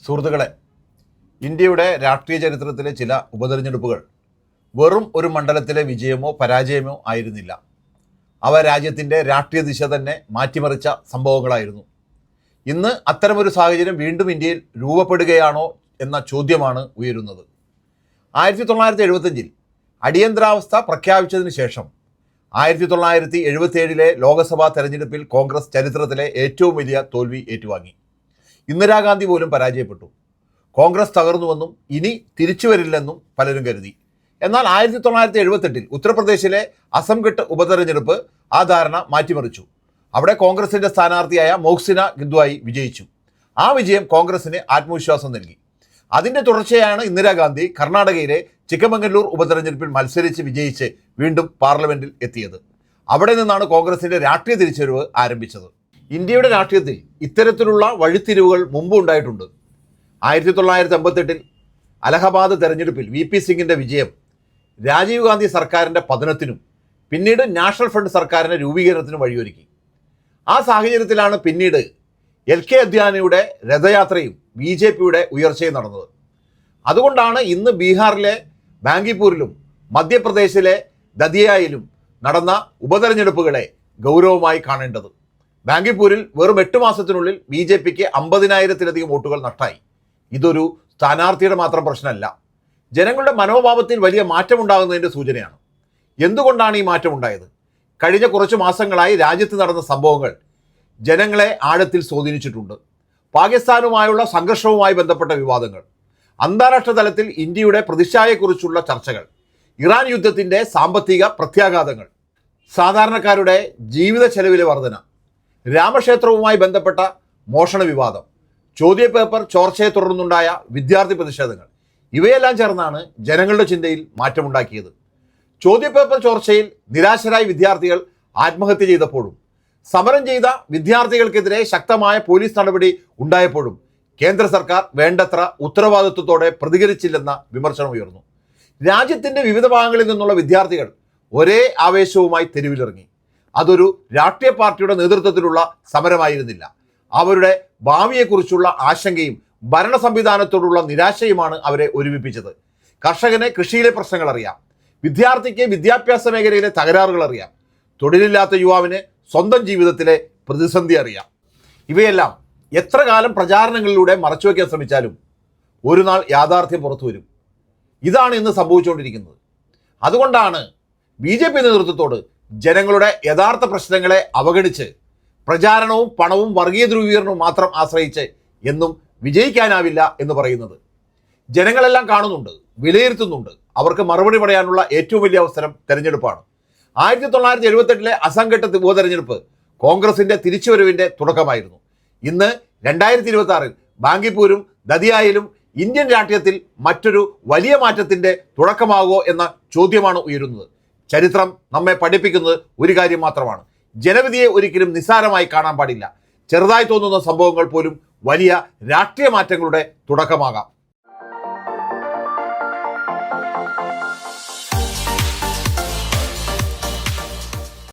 സുഹൃത്തുക്കളെ, ഇന്ത്യയുടെ രാഷ്ട്രീയ ചരിത്രത്തിലെ ചില ഉപതെരഞ്ഞെടുപ്പുകൾ വെറും ഒരു മണ്ഡലത്തിലെ വിജയമോ പരാജയമോ ആയിരുന്നില്ല. അവ രാജ്യത്തിൻ്റെ രാഷ്ട്രീയ ദിശ തന്നെ മാറ്റിമറിച്ച സംഭവങ്ങളായിരുന്നു. ഇന്ന് അത്തരമൊരു സാഹചര്യം വീണ്ടും ഇന്ത്യയിൽ രൂപപ്പെടുകയാണോ എന്ന ചോദ്യമാണ് ഉയരുന്നത്. 1975 അടിയന്തരാവസ്ഥ പ്രഖ്യാപിച്ചതിന് ശേഷം 1977 ലോക്സഭാ തെരഞ്ഞെടുപ്പിൽ കോൺഗ്രസ് ചരിത്രത്തിലെ ഏറ്റവും വലിയ തോൽവി ഏറ്റുവാങ്ങി. ഇന്ദിരാഗാന്ധി പോലും പരാജയപ്പെട്ടു. കോൺഗ്രസ് തകർന്നുവെന്നും ഇനി തിരിച്ചു വരില്ലെന്നും പലരും കരുതി. എന്നാൽ 1978 ഉത്തർപ്രദേശിലെ അസംഗഡ് ഉപതെരഞ്ഞെടുപ്പ് ആ ധാരണ മാറ്റിമറിച്ചു. അവിടെ കോൺഗ്രസിൻ്റെ സ്ഥാനാർത്ഥിയായ മോഹ്സിന ഗിദ്വായി വിജയിച്ചു. ആ വിജയം കോൺഗ്രസിന് ആത്മവിശ്വാസം നൽകി. അതിൻ്റെ തുടർച്ചയാണ് ഇന്ദിരാഗാന്ധി കർണാടകയിലെ ചിക്കമംഗലൂർ ഉപതെരഞ്ഞെടുപ്പിൽ മത്സരിച്ച് വിജയിച്ച് വീണ്ടും പാർലമെൻറ്റിൽ എത്തിയത്. അവിടെ നിന്നാണ് കോൺഗ്രസിൻ്റെ രാഷ്ട്രീയ തിരിച്ചുവരവ് ആരംഭിച്ചത്. ഇന്ത്യയുടെ രാഷ്ട്രീയത്തിൽ ഇത്തരത്തിലുള്ള വഴിത്തിരിവുകൾ മുമ്പ് ഉണ്ടായിട്ടുണ്ട്. 1958 അലഹബാദ് തെരഞ്ഞെടുപ്പിൽ VP സിംഗിൻ്റെ വിജയം രാജീവ് ഗാന്ധി സർക്കാരിൻ്റെ പതനത്തിനും പിന്നീട് നാഷണൽ ഫ്രണ്ട് സർക്കാരിൻ്റെ രൂപീകരണത്തിനും വഴിയൊരുക്കി. ആ സാഹചര്യത്തിലാണ് പിന്നീട് LK അദ്വാനിയുടെ രഥയാത്രയും BJPയുടെ ഉയർച്ചയും നടന്നത്. അതുകൊണ്ടാണ് ഇന്ന് ബീഹാറിലെ ബാങ്കിപ്പൂരിലും മധ്യപ്രദേശിലെ ദതിയയിലും നടന്ന ഉപതെരഞ്ഞെടുപ്പുകളെ ഗൗരവമായി കാണേണ്ടത്. ബാങ്കിപ്പൂരിൽ വെറും 8 മാസത്തിനുള്ളിൽ BJPക്ക് 50,000-ലധികം വോട്ടുകൾ നഷ്ടമായി. ഇതൊരു സ്ഥാനാർത്ഥിയുടെ മാത്രം പ്രശ്നമല്ല, ജനങ്ങളുടെ മനോഭാവത്തിൽ വലിയ മാറ്റമുണ്ടാകുന്നതിൻ്റെ സൂചനയാണ്. എന്തുകൊണ്ടാണ് ഈ മാറ്റമുണ്ടായത്? കഴിഞ്ഞ കുറച്ച് മാസങ്ങളായി രാജ്യത്ത് നടന്ന സംഭവങ്ങൾ ജനങ്ങളെ ആഴത്തിൽ സ്വാധീനിച്ചിട്ടുണ്ട്. പാകിസ്ഥാനുമായുള്ള സംഘർഷവുമായി ബന്ധപ്പെട്ട വിവാദങ്ങൾ, അന്താരാഷ്ട്ര തലത്തിൽ ഇന്ത്യയുടെ പ്രതിച്ഛായയെക്കുറിച്ചുള്ള ചർച്ചകൾ, ഇറാൻ യുദ്ധത്തിൻ്റെ സാമ്പത്തിക പ്രത്യാഘാതങ്ങൾ, സാധാരണക്കാരുടെ ജീവിത ചെലവിലെ വർധന, രാമക്ഷേത്രവുമായി ബന്ധപ്പെട്ട മോഷണ വിവാദം, ചോദ്യപേപ്പർ ചോർച്ചയെ തുടർന്നുണ്ടായ വിദ്യാർത്ഥി പ്രതിഷേധങ്ങൾ, ഇവയെല്ലാം ചേർന്നാണ് ജനങ്ങളുടെ ചിന്തയിൽ മാറ്റമുണ്ടാക്കിയത്. ചോദ്യപേപ്പർ ചോർച്ചയിൽ നിരാശരായ വിദ്യാർത്ഥികൾ ആത്മഹത്യ ചെയ്തപ്പോഴും സമരം ചെയ്ത വിദ്യാർത്ഥികൾക്കെതിരെ ശക്തമായ പോലീസ് നടപടി ഉണ്ടായപ്പോഴും കേന്ദ്ര സർക്കാർ വേണ്ടത്ര ഉത്തരവാദിത്വത്തോടെ പ്രതികരിച്ചില്ലെന്ന വിമർശനം ഉയർന്നു. രാജ്യത്തിൻ്റെ വിവിധ ഭാഗങ്ങളിൽ നിന്നുള്ള വിദ്യാർത്ഥികൾ ഒരേ ആവേശവുമായി തെരുവിലിറങ്ങി. അതൊരു രാഷ്ട്രീയ പാർട്ടിയുടെ നേതൃത്വത്തിലുള്ള സമരമായിരുന്നില്ല. അവരുടെ ഭാവിയെക്കുറിച്ചുള്ള ആശങ്കയും ഭരണ സംവിധാനത്തോടുള്ള നിരാശയുമാണ് അവരെ ഒരുമിപ്പിച്ചത്. കർഷകന് കൃഷിയിലെ പ്രശ്നങ്ങൾ അറിയാം, വിദ്യാർത്ഥിക്ക് വിദ്യാഭ്യാസ മേഖലയിലെ തകരാറുകൾ അറിയാം, തൊഴിലില്ലാത്ത യുവാവിന് സ്വന്തം ജീവിതത്തിലെ പ്രതിസന്ധി അറിയാം. ഇവയെല്ലാം എത്ര കാലം പ്രചാരണങ്ങളിലൂടെ മറച്ചുവെക്കാൻ ശ്രമിച്ചാലും ഒരു നാൾ യാഥാർത്ഥ്യം പുറത്തു വരും. ഇതാണ് ഇന്ന് സംഭവിച്ചുകൊണ്ടിരിക്കുന്നത്. അതുകൊണ്ടാണ് BJP നേതൃത്വത്തോട് ജനങ്ങളുടെ യഥാർത്ഥ പ്രശ്നങ്ങളെ അവഗണിച്ച് പ്രചാരണവും പണവും വർഗീയ ധ്രുവീകരണവും മാത്രം ആശ്രയിച്ച് എന്നും വിജയിക്കാനാവില്ല എന്ന് പറയുന്നത്. ജനങ്ങളെല്ലാം കാണുന്നുണ്ട്, വിലയിരുത്തുന്നുണ്ട്. അവർക്ക് മറുപടി പറയാനുള്ള ഏറ്റവും വലിയ അവസരം തെരഞ്ഞെടുപ്പാണ്. 1978 അസംഗഡ് ഉപതെരഞ്ഞെടുപ്പ് കോൺഗ്രസിൻ്റെ തിരിച്ചുവരവിൻ്റെ തുടക്കമായിരുന്നു. ഇന്ന് 2026 ബാങ്കിപ്പൂരും ദതിയയിലും ഇന്ത്യൻ രാഷ്ട്രീയത്തിൽ മറ്റൊരു വലിയ മാറ്റത്തിൻ്റെ തുടക്കമാകുമോ എന്ന ചോദ്യമാണ് ഉയരുന്നത്. ചരിത്രം നമ്മെ പഠിപ്പിക്കുന്നത് ഒരു കാര്യം മാത്രമാണ്: ജനവിധിയെ ഒരിക്കലും നിസ്സാരമായി കാണാൻ പാടില്ല. ചെറുതായി തോന്നുന്ന സംഭവങ്ങൾ പോലും വലിയ രാഷ്ട്രീയ മാറ്റങ്ങളുടെ തുടക്കമാകാം.